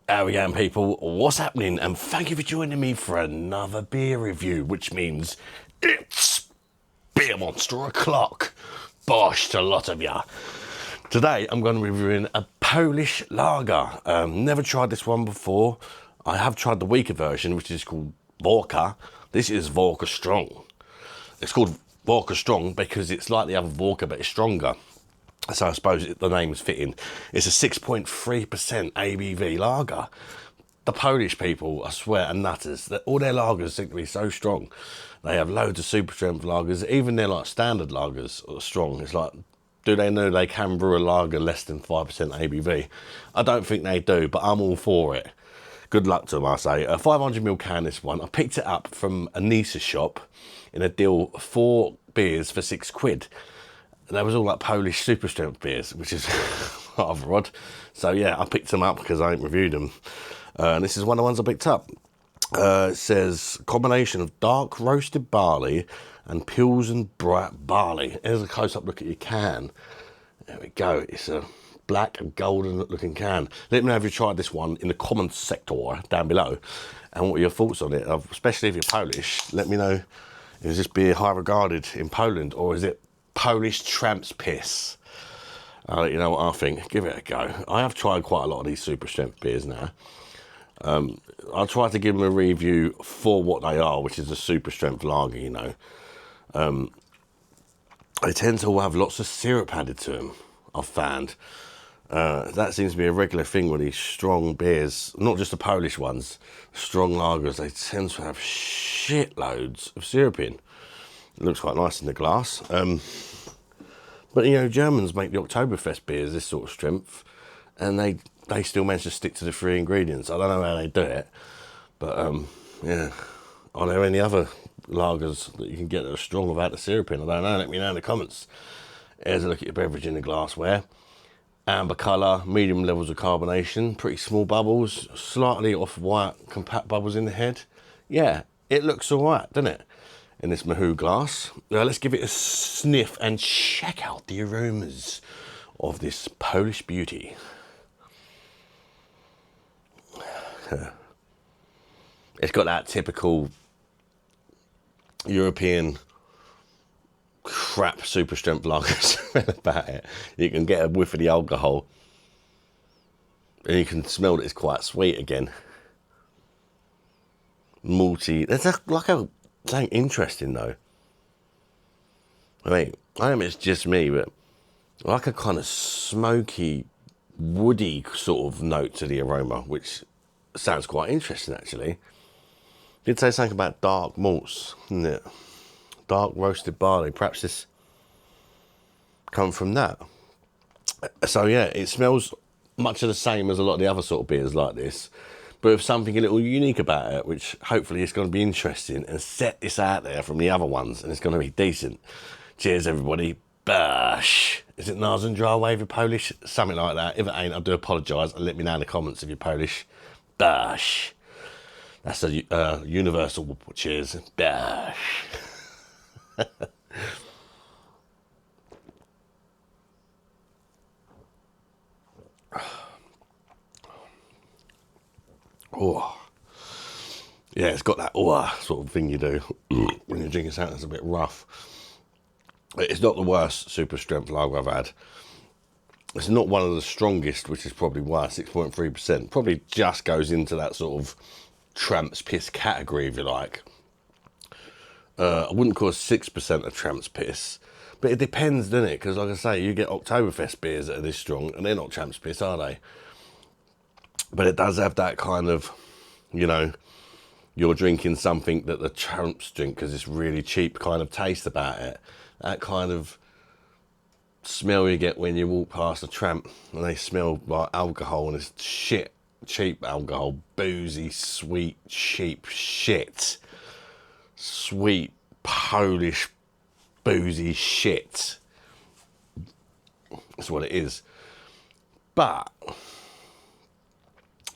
How we going, people? What's happening? And thank you for joining me for another beer review, which means it's Beer Monster o'clock. Bosh to a lot of ya. Today I'm going to be reviewing a Polish lager. Never tried this one before. I have tried the weaker version, which is called Warka. This is Warka Strong. It's called Warka Strong because it's like the other Warka, but it's stronger. So I suppose the name is fitting. It's a 6.3% ABV lager. The Polish people, I swear, are nutters. All their lagers seem to be so strong. They have loads of super strength lagers. Even their like standard lagers are strong. It's like, do they know they can brew a lager less than 5% ABV? I don't think they do, but I'm all for it. Good luck to them, I say. A 500ml can, this one. I picked it up from a Nisa shop in a deal, 4 beers for £6. They was all like Polish super strength beers, which is rather odd. So yeah, I picked them up because I ain't reviewed them. And this is one of the ones I picked up. It says combination of dark roasted barley and Pilsen bright barley. Here's a close-up look at your can. There we go. It's a black and golden looking can. Let me know if you tried this one in the comments sector down below, and what are your thoughts on it, especially if you're Polish. Let me know, is this beer high regarded in Poland, or is it Polish tramp's piss? I'll let you know what I think. Give it a go. I have tried quite a lot of these super strength beers now. I'll try to give them a review for what they are, which is a super strength lager, you know. They tend to have lots of syrup added to them, I've found. That seems to be a regular thing with these strong beers, not just the Polish ones, strong lagers. They tend to have shitloads of syrup in. It looks quite nice in the glass. But, you know, Germans make the Oktoberfest beers this sort of strength, and they still manage to stick to the 3 ingredients. I don't know how they do it, but, yeah. Are there any other lagers that you can get that are strong without the syrup in? I don't know. Let me know in the comments. Here's a look at your beverage in the glassware. Amber colour, medium levels of carbonation, pretty small bubbles, slightly off-white compact bubbles in the head. Yeah, it looks all right, doesn't it? In this Mahou glass. Now let's give it a sniff and check out the aromas of this Polish beauty. It's got that typical European crap super strength lager smell about it. You can get a whiff of the alcohol and you can smell that it's quite sweet again. Malty. There's something interesting though. I mean, I don't know if it's just me, but like a kind of smoky, woody sort of note to the aroma, which sounds quite interesting actually. Did say something about dark malts, didn't it? Dark roasted barley. Perhaps this come from that. So yeah, it smells much of the same as a lot of the other sort of beers like this, but with something a little unique about it, which hopefully is going to be interesting and set this out there from the other ones, and it's going to be decent. Cheers, everybody. Bash. Is it Narzan dry wave Polish? Something like that. If it ain't, I do apologise, and let me know in the comments if you're Polish. Bash. That's a universal cheers. Bash. Oh, yeah, it's got that sort of thing you do when you're drinking something that's a bit rough. It's not the worst super strength lager I've had. It's not one of the strongest, which is probably why 6.3%. Probably just goes into that sort of tramp's piss category, if you like. I wouldn't call 6% a tramp's piss, but it depends, doesn't it? Because like I say, you get Oktoberfest beers that are this strong, and they're not tramp's piss, are they? But it does have that kind of, you know, you're drinking something that the tramps drink because it's really cheap kind of taste about it. That kind of smell you get when you walk past a tramp and they smell like alcohol, and it's shit, cheap alcohol, boozy, sweet, cheap shit. Sweet, Polish, boozy shit. That's what it is. But,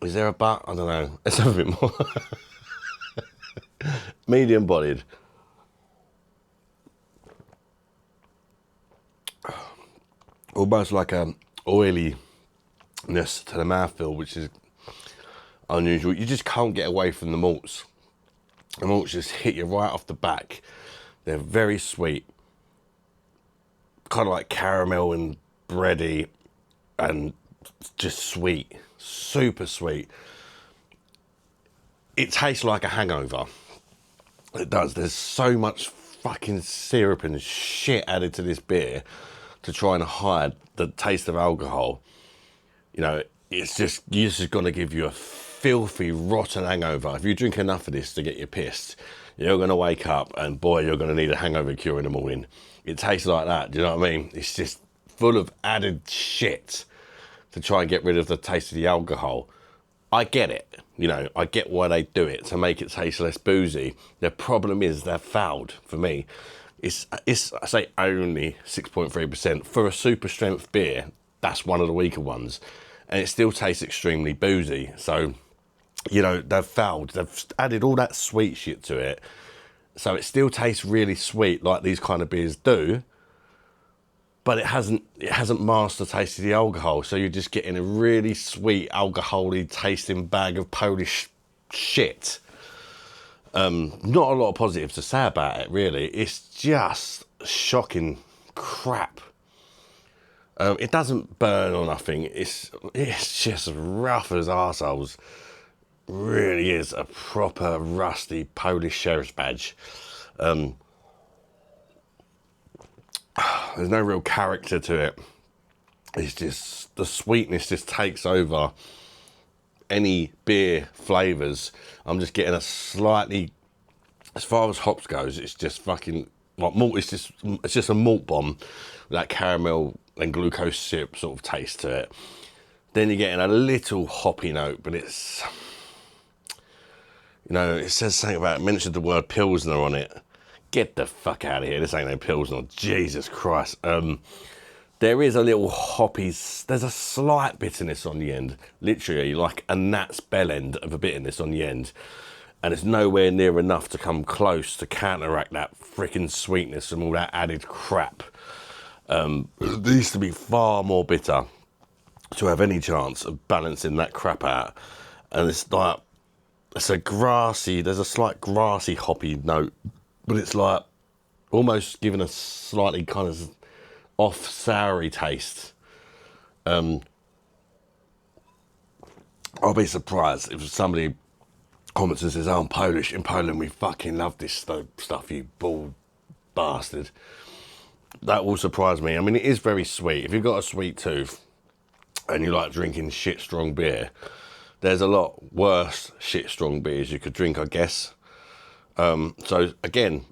is there a but? I don't know. Let's have a bit more. Medium bodied. Almost like a oiliness to the mouthfeel, which is unusual. You just can't get away from the malts. The malts just hit you right off the back. They're very sweet, kind of like caramel and bready, and just sweet, super sweet. It tastes like a hangover. It does. There's so much fucking syrup and shit added to this beer to try and hide the taste of alcohol. You know, it's just going to give you a filthy, rotten hangover. If you drink enough of this to get you pissed, you're going to wake up and boy, you're going to need a hangover cure in the morning. It tastes like that. Do you know what I mean? It's just full of added shit to try and get rid of the taste of the alcohol. I get it. You know, I get why they do it, to make it taste less boozy. The problem is they're fouled for me. It's I say only 6.3%. For a super strength beer, that's one of the weaker ones. And it still tastes extremely boozy. So, you know, they've fouled. They've added all that sweet shit to it. So it still tastes really sweet like these kind of beers do. But it hasn't masked the taste of the alcohol. So you're just getting a really sweet, alcohol-y tasting bag of Polish shit. Not a lot of positives to say about it, really. It's just shocking crap. It doesn't burn or nothing. It's just rough as arseholes. Really is a proper rusty Polish sheriff's badge. There's no real character to it. It's just, the sweetness just takes over any beer flavours. I'm just getting a slightly, as far as hops goes, it's just fucking, like malt, it's just a malt bomb with that caramel and glucose syrup sort of taste to it. Then you're getting a little hoppy note, but it's, you know, it says something about, it mentioned the word Pilsner on it. Get the fuck out of here. This ain't no Pilsner. Jesus Christ. There is a little hoppy, there's a slight bitterness on the end. Literally like a gnat's bell end of a bitterness on the end. And it's nowhere near enough to come close to counteract that freaking sweetness and all that added crap. It needs to be far more bitter to have any chance of balancing that crap out. And it's like, it's a grassy, there's a slight grassy hoppy note. But it's like almost giving a slightly kind of off soury taste. I'll be surprised if somebody comments and says, "Oh, I'm Polish. In Poland, we fucking love this stuff, you bald bastard." That will surprise me. I mean, it is very sweet. If you've got a sweet tooth and you like drinking shit strong beer, there's a lot worse shit strong beers you could drink, I guess. So again,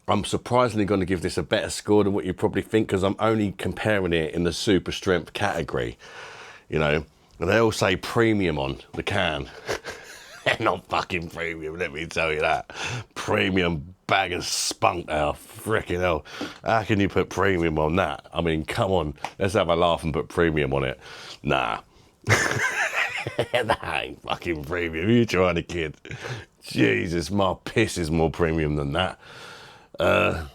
I'm surprisingly going to give this a better score than what you probably think, because I'm only comparing it in the super strength category, you know, and they all say premium on the can. They're not fucking premium, let me tell you that. Premium bag of spunk now, frickin' hell. How can you put premium on that? I mean, come on, let's have a laugh and put premium on it. Nah. That ain't fucking premium. You trying to kid? Jesus, my piss is more premium than that. I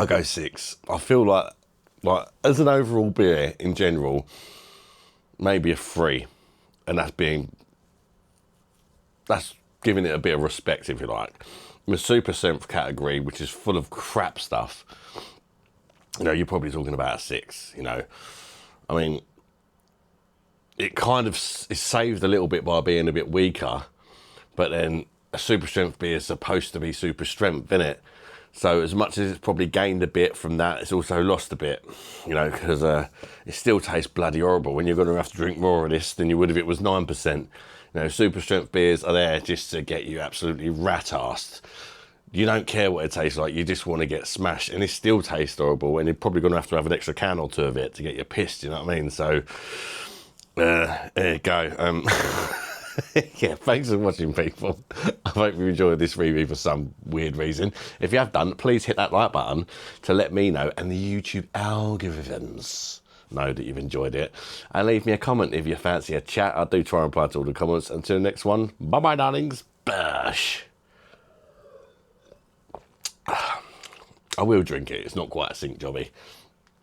go 6. I feel like as an overall beer in general, maybe a 3, and that's giving it a bit of respect, if you like. The super strength category, which is full of crap stuff, you know, you're probably talking about a 6, you know. I mean, it kind of is saved a little bit by being a bit weaker, but then a super strength beer is supposed to be super strength, isn't it? So as much as it's probably gained a bit from that, it's also lost a bit, you know, because it still tastes bloody horrible when you're going to have to drink more of this than you would if it was 9%. You know, super strength beers are there just to get you absolutely rat-assed. You don't care what it tastes like, you just want to get smashed, and it still tastes horrible, and you're probably going to have an extra can or two of it to get you pissed, you know what I mean? So, there you go. Yeah, thanks for watching, people. I hope you enjoyed this review for some weird reason. If you have done, please hit that like button to let me know, and the YouTube algorithms know that you've enjoyed it. And leave me a comment if you fancy a chat. I do try and reply to all the comments. Until the next one, bye-bye, darlings. Bash. I will drink it. It's not quite a sink jobby.